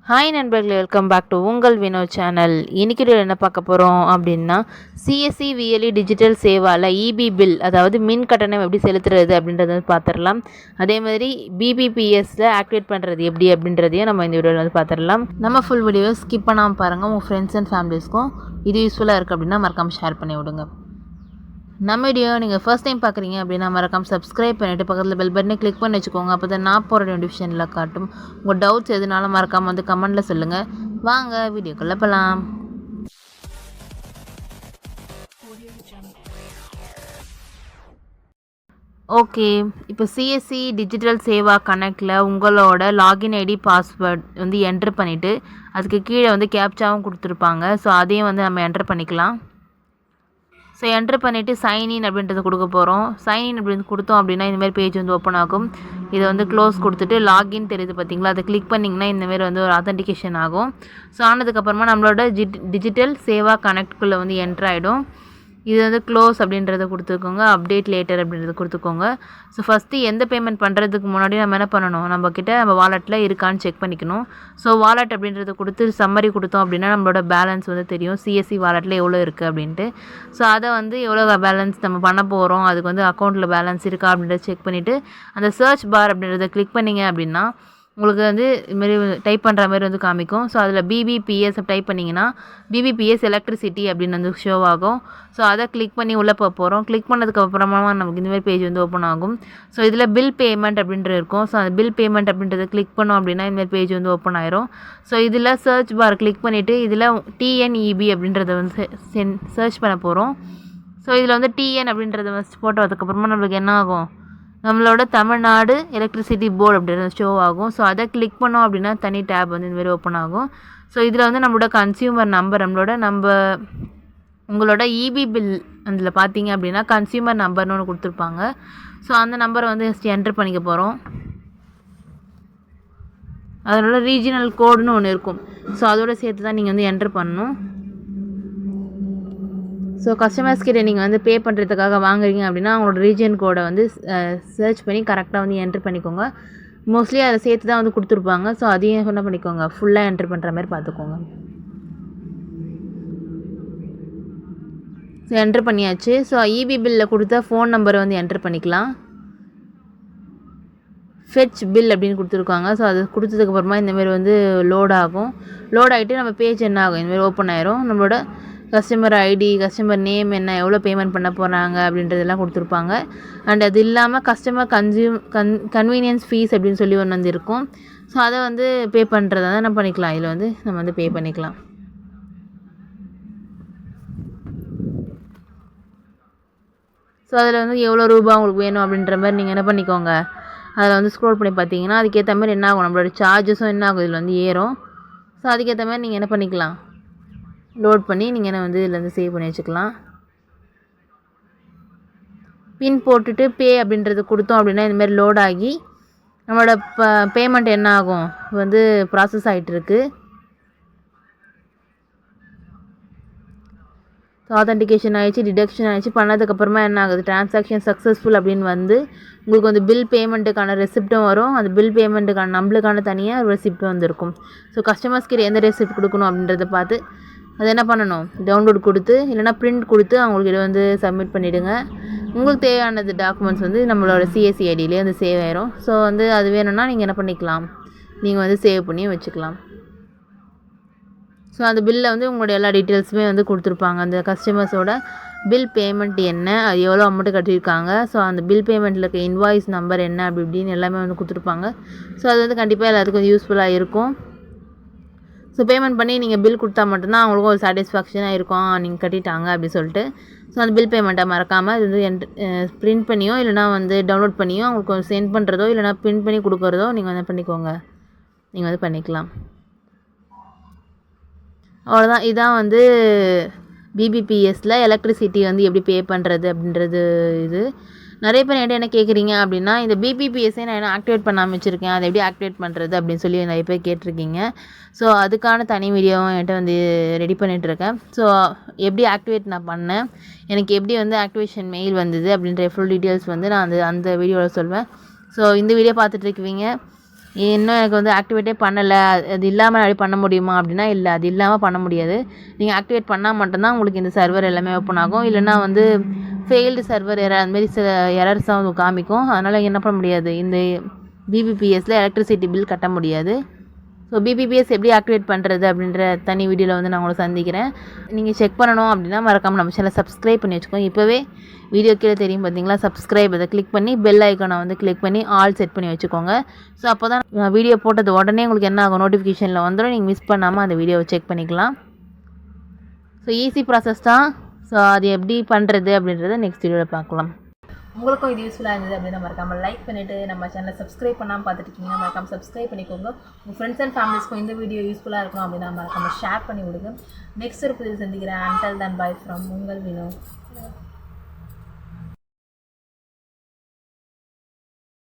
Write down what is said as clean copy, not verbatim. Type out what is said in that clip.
Hi நண்பர்களே, welcome back to உங்கள் Vinod channel. இன்றைக்கி என்ன பார்க்க போகிறோம் அப்படின்னா, சிஎஸ்சி விஎல்இ டிஜிட்டல் சேவாவில் இபி பில், அதாவது மின் கட்டணம் எப்படி செலுத்துறது அப்படின்றத வந்து பார்த்துடலாம். அதே மாதிரி பிபிபிஎஸ்சில் ஆக்டிவேட் பண்ணுறது எப்படி அப்படின்றதையும் நம்ம இந்த வீடியோவில் வந்து பார்த்துடலாம். நம்ம ஃபுல் வீடியோவை ஸ்கிப் பண்ணாமல் பாருங்கள். உங்கள் ஃப்ரெண்ட்ஸ் அண்ட் ஃபேமிலிஸ்க்கும் இது யூஸ்ஃபுல்லாக இருக்குது அப்படின்னா மறக்காமல் ஷேர் பண்ணி விடுங்க. நம்ம வீடியோ நீங்கள் ஃபர்ஸ்ட் டைம் பார்க்குறீங்க அப்படின்னா மறக்காம சப்ஸ்கிரைப் பண்ணிவிட்டு பக்கத்தில் பெல் பட்டனை கிளிக் பண்ணி வச்சுக்கோங்க. அப்போ தான் நான் போகிற நோட்டிஃபிகேஷனில் காட்டும். உங்கள் டவுட்ஸ் எதுனாலும் மறக்காமல் வந்து கமெண்ட்டில் சொல்லுங்கள். வாங்க வீடியோக்குள்ளே போகலாம். ஓகே, இப்போ சிஎஸ்சி டிஜிட்டல் சேவா கனெக்டில் உங்களோட லாகின் ஐடி பாஸ்வேர்ட் வந்து என்ட்ரு பண்ணிவிட்டு அதுக்கு கீழே வந்து கேப்சாவும் கொடுத்துருப்பாங்க. ஸோ அதையும் வந்து நம்ம என்ட்ரு பண்ணிக்கலாம். ஸோ என்ட்ரு பண்ணிவிட்டு சைன்இன் அப்படின்றத கொடுக்க போகிறோம். சைன்இன் அப்படின்னு கொடுத்தோம் அப்படின்னா இந்தமாதிரி பேஜ் வந்து ஓப்பன் ஆகும். இதை வந்து க்ளோஸ் கொடுத்துட்டு லாகின் தெரியுது பார்த்தீங்களா, அதை கிளிக் பண்ணிங்கன்னா இந்தமாரி வந்து ஒரு ஆத்தென்டிகேஷன் ஆகும். ஸோ ஆனதுக்கப்புறமா நம்மளோட டிஜிட்டல் சேவா கனெக்ட்குள்ளே வந்து என்ட்ரு ஆகிடும். இது வந்து க்ளோஸ் அப்படின்றத கொடுத்துக்கோங்க, அப்டேட் லேட்டர் அப்படின்றத கொடுத்துக்கோங்க. ஸோ ஃபஸ்ட்டு எந்த பேமெண்ட் பண்ணுறதுக்கு முன்னாடி நம்ம என்ன பண்ணணும், நம்ம வாலெட்டில் இருக்கான்னு செக் பண்ணிக்கணும். ஸோ வாலெட் அப்படின்றத கொடுத்து சம்மரி கொடுத்தோம் அப்படின்னா நம்மளோட பேலன்ஸ் வந்து தெரியும், சிஎஸ்சி வாலெட்டில் எவ்வளோ இருக்குது அப்படின்ட்டு. ஸோ அதை வந்து எவ்வளோ பேலன்ஸ் நம்ம பண்ண போகிறோம், அதுக்கு வந்து அக்கௌண்ட்டில் பேலன்ஸ் இருக்கா அப்படின்றத செக் பண்ணிவிட்டு அந்த சர்ச் பார் அப்படின்றத கிளிக் பண்ணிங்க அப்படின்னா உங்களுக்கு வந்து இதுமாரி டைப் பண்ணுற மாதிரி வந்து காமிக்கும். ஸோ அதில் பிபிபிஎஸ் டைப் பண்ணிங்கன்னா பிபிபிஎஸ் எலக்ட்ரிசிட்டி அப்படின்னு வந்து ஷோ ஆகும். ஸோ அதை கிளிக் பண்ணி உள்ளே போகிறோம். கிளிக் பண்ணதுக்கப்புறமா நமக்கு இந்தமாதிரி பேஜ் வந்து ஓப்பன் ஆகும். ஸோ இதில் பில் பேமெண்ட் அப்படின்றது இருக்கும். ஸோ அந்த பில் பேமெண்ட் அப்படின்றத கிளிக் பண்ணோம் அப்படின்னா இந்தமாதிரி பேஜ் வந்து ஓப்பன் ஆயிரும். ஸோ இதில் சர்ச் பார் கிளிக் பண்ணிவிட்டு இதில் டிஎன்இபி அப்படின்றத வந்து சர்ச் பண்ண போகிறோம். ஸோ இதில் வந்து டிஎன் அப்படின்றத வந்து போட்டதுக்கப்புறமா நம்மளுக்கு என்ன ஆகும், நம்மளோட தமிழ்நாடு எலக்ட்ரிசிட்டி போர்டு அப்படின்ற ஷோ ஆகும். ஸோ அதை கிளிக் பண்ணோம் அப்படின்னா தனி டேப் வந்து இந்தமாரி ஓப்பன் ஆகும். ஸோ இதில் வந்து நம்மளோட கன்சியூமர் நம்பர், உங்களோட இபி பில் அதில் பார்த்தீங்க அப்படின்னா கன்சியூமர் நம்பர்னு ஒன்று கொடுத்துருப்பாங்க. ஸோ அந்த நம்பரை வந்து என்ட்ரு பண்ணிக்க போகிறோம். அதனோட ரீஜினல் கோடுன்னு ஒன்று இருக்கும். ஸோ அதோட சேர்த்து தான் நீங்கள் வந்து என்ட்ரு பண்ணணும். ஸோ கஸ்டமர்ஸ் கிட்ட நீங்கள் வந்து பே பண்ணுறதுக்காக வாங்குறீங்க அப்படின்னா அவங்களோட ரீஜன் கோடை வந்து சர்ச் பண்ணி கரெக்டாக வந்து என்ட்ரு பண்ணிக்கோங்க. மோஸ்ட்லி அதை சேர்த்து தான் வந்து கொடுத்துருப்பாங்க. ஸோ அதையும் என்ன பண்ணிக்கோங்க, ஃபுல்லாக என்ட்ரு பண்ணுற மாதிரி பார்த்துக்கோங்க. ஸோ என்ட்ரு பண்ணியாச்சு. ஸோ இபி பில்லில் கொடுத்த ஃபோன் நம்பரை வந்து என்ட்ரு பண்ணிக்கலாம். ஃபெச் பில் அப்படின்னு கொடுத்துருக்காங்க. ஸோ அது கொடுத்ததுக்கப்புறமா இந்தமாரி வந்து லோட் ஆகும். லோட் ஆகிட்டு நம்ம பேஜ் என்ன ஆகும், இந்தமாரி ஓப்பன் ஆயிரும். நம்மளோட கஸ்டமர் ஐடி, கஸ்டமர் நேம் என்ன, எவ்வளோ பேமெண்ட் பண்ண போகிறாங்க அப்படின்றதெல்லாம் கொடுத்துருப்பாங்க. அண்ட் அது இல்லாமல் கஸ்டமர் கன்வீனியன்ஸ் ஃபீஸ் அப்படின்னு சொல்லி ஒன்று வந்து இருக்கும். ஸோ அதை வந்து பே பண்ணுறதா தான் நம்ம பண்ணிக்கலாம். இதில் வந்து நம்ம வந்து பே பண்ணிக்கலாம். ஸோ அதில் வந்து எவ்வளோ ரூபா உங்களுக்கு வேணும் அப்படின்ற மாதிரி நீங்கள் என்ன பண்ணிக்கோங்க, அதில் வந்து ஸ்க்ரோல் பண்ணி பார்த்தீங்கன்னா அதுக்கேற்ற மாதிரி என்ன ஆகும், நம்மளோட சார்ஜஸும் என்ன ஆகும் இதில் வந்து ஏறும். ஸோ அதுக்கேற்ற மாதிரி நீங்கள் என்ன பண்ணிக்கலாம், லோட் பண்ணி நீங்கள் என்ன வந்து இதில் வந்து சேவ் பண்ணி வச்சுக்கலாம். பின் போட்டுட்டு பே அப்படின்றது கொடுத்தோம் அப்படின்னா இந்தமாதிரி லோட் ஆகி நம்மளோட பேமெண்ட் என்ன ஆகும், வந்து ப்ராசஸ் ஆகிட்டுருக்கு. ஆத்தென்டிகேஷன் ஆகிடுச்சு, டிடக்ஷன் ஆகிடுச்சு. பண்ணதுக்கப்புறமா என்ன ஆகுது, டிரான்சாக்ஷன் சக்ஸஸ்ஃபுல் அப்படின்னு வந்து உங்களுக்கு வந்து பில் பேமெண்ட்டுக்கான ரெசிப்ட்டும் வரும். அந்த பில் பேமெண்ட்டுக்கான நம்மளுக்கான தனியாக ஒரு ரெசிப்ட் வந்துருக்கும். ஸோ கஸ்டமர்ஸ்க்கு எந்த ரெசிப்ட் கொடுக்கணும் அப்படின்றத பார்த்து அது என்ன பண்ணணும், டவுன்லோட் கொடுத்து இல்லைனா பிரிண்ட் கொடுத்து அவங்களுக்கு இதை வந்து சப்மிட் பண்ணிவிடுங்க. உங்களுக்கு தேவையானது டாக்குமெண்ட்ஸ் வந்து நம்மளோட சிஎஸ்சி ஐடியிலே வந்து சேவ் ஆயிரும். ஸோ வந்து அது வேணும்னா நீங்கள் என்ன பண்ணிக்கலாம், நீங்கள் வந்து சேவ் பண்ணி வச்சுக்கலாம். ஸோ அந்த பில்லில் வந்து உங்களோட எல்லா டீட்டெயில்ஸுமே வந்து கொடுத்துருப்பாங்க. அந்த கஸ்டமர்ஸோட பில் பேமெண்ட் என்ன, அது எவ்வளோ அமௌண்ட்டு கட்டியிருக்காங்க, ஸோ அந்த பில் பேமெண்ட்டில் இருக்க இன்வாய்ஸ் நம்பர் என்ன அப்படி இப்படின்னு எல்லாமே வந்து கொடுத்துருப்பாங்க. ஸோ அது வந்து கண்டிப்பாக எல்லாத்துக்கும் யூஸ்ஃபுல்லாக இருக்கும். ஸோ பேமெண்ட் பண்ணி நீங்கள் பில் கொடுத்தா மட்டும்தான் அவங்களுக்கும் ஒரு சாட்டிஸ்ஃபேக்ஷனாக இருக்கும், நீங்கள் கட்டிட்டாங்க அப்படின்னு சொல்லிட்டு. ஸோ அந்த பில் பேமெண்ட்டை மறக்காமல் இது வந்து பிரிண்ட் பண்ணியோ இல்லைனா வந்து டவுன்லோட் பண்ணியோ அவங்களுக்கு சென்ட் பண்ணுறதோ இல்லைனா பிரிண்ட் பண்ணி கொடுக்குறதோ நீங்கள் வந்து பண்ணிக்கோங்க, நீங்கள் வந்து பண்ணிக்கலாம். அவ்வளோதான். இதான் வந்து பிபிபிஎஸ்சில் எலக்ட்ரிசிட்டி வந்து எப்படி பே பண்ணுறது அப்படின்றது. இது நிறைய பேர் என்கிட்ட என்ன கேட்குறீங்க அப்படின்னா, இந்த பிபிபிஎஸ்ஸை நான் என்ன ஆக்டிவேட் பண்ணாமல் வச்சுருக்கேன், அதை எப்படி ஆக்டிவேட் பண்ணுறது அப்படின்னு சொல்லி நிறைய பேர் கேட்டிருக்கீங்க. ஸோ அதுக்கான தனி வீடியோவும் என்கிட்ட வந்து ரெடி பண்ணிகிட்ருக்கேன். ஸோ எப்படி ஆக்டிவேட் நான் பண்ணேன், எனக்கு எப்படி வந்து ஆக்டிவேஷன் மெயில் வந்தது அப்படின்ற ஃபுல் டீட்டெயில்ஸ் வந்து நான் அந்த வீடியோவில் சொல்வேன். ஸோ இந்த வீடியோ பார்த்துட்ருக்குவீங்க. இன்னும் எனக்கு வந்து ஆக்டிவேட்டே பண்ணலை, அது இல்லாமல் அப்படி பண்ண முடியுமா அப்படின்னா இல்லை, அது இல்லாமல் பண்ண முடியாது. நீங்கள் ஆக்டிவேட் பண்ணால் மட்டும்தான் உங்களுக்கு இந்த சர்வர் எல்லாமே ஓப்பன் ஆகும். இல்லைனா வந்து ஃபெயில்டு சர்வர் எரர் அதுமாரி சில எரர்ஸ் தான் காமிக்கும். அதனால் என்ன பண்ண முடியாது, இந்த பிபிபிஎஸ்சில் எலக்ட்ரிசிட்டி பில் கட்ட முடியாது. ஸோ பிபிபிஎஸ் எப்படி ஆக்டிவேட் பண்ணுறது அப்படின்ற தனி வீடியோவில் வந்து நான் உங்களை சந்திக்கிறேன். நீங்கள் செக் பண்ணணும் அப்படின்னா மறக்காமல் நம்ம சேனலை சப்ஸ்கிரைப் பண்ணி வச்சுக்கோங்க. இப்போவே வீடியோ கீழே தெரியும் பார்த்தீங்களா, சப்ஸ்கிரைப் அதை கிளிக் பண்ணி பெல் ஐக்கானை வந்து கிளிக் பண்ணி ஆல் செட் பண்ணி வச்சுக்கோங்க. ஸோ அப்போ தான் வீடியோ போட்டது உடனே உங்களுக்கு என்ன ஆகும், நோட்டிஃபிகேஷனில் வந்துடும். நீங்கள் மிஸ் பண்ணாமல் அந்த வீடியோவை செக் பண்ணிக்கலாம். ஸோ ஈஸி ப்ராசஸ் தான். ஸோ அது எப்படி பண்ணுறது அப்படின்றத நெக்ஸ்ட் வீடியோவில் பார்க்கலாம். உங்களுக்கும் இது யூஸ்ஃபுல்லாக இருந்தது அப்படின்னா மறக்காமல் லைக் பண்ணிவிட்டு நம்ம சேனலை சப்ஸ்கிரைப் பண்ணாமல் பார்த்துட்டு இருக்கீங்கன்னா மறக்காமல் சப்ஸ்கிரைப் பண்ணிக்கோங்க. உங்கள் ஃப்ரெண்ட்ஸ் அண்ட் ஃபேமிலிஸ்க்கும் இந்த வீடியோ யூஸ்ஃபுல்லாக இருக்கும் அப்படின்னா மறக்காமல் ஷேர் பண்ணி விடுங்க. நெக்ஸ்ட் ஒரு புதிய சந்திக்கிறேன். அன்டில் தென் பை ஃப்ரம் உங்கள் வினோ.